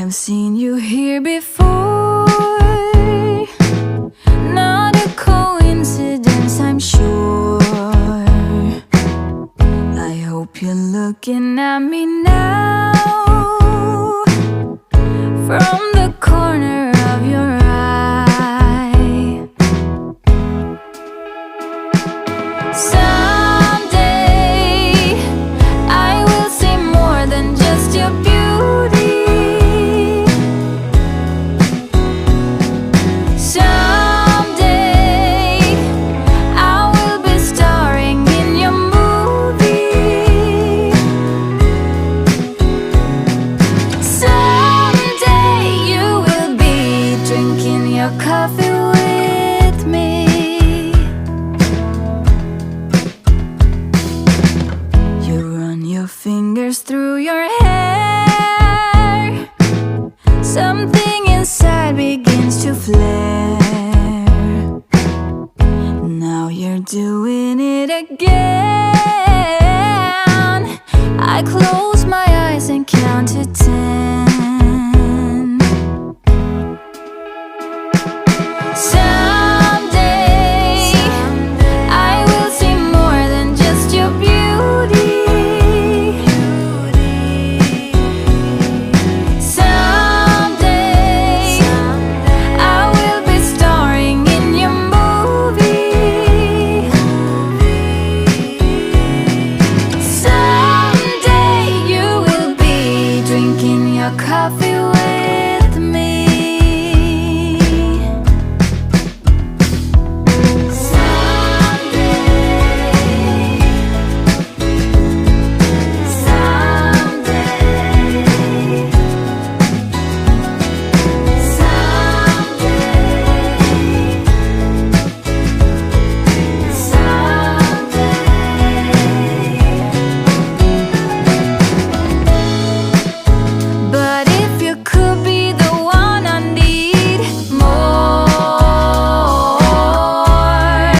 have seen you here before. Not a coincidence, I'm sure. I hope you're looking at me now from the corner of your eye. Someday I will see more than just your beauty. Someday I will be starring in your movie. Someday you will be drinking your coffee with me. You run your fingers through your hair. Something inside begins to flare. Now you're doing it again. I close my eyes and count to 10. Someday I will see more than just your beauty. Someday I will be starring in your movie. Someday you will be drinking your coffee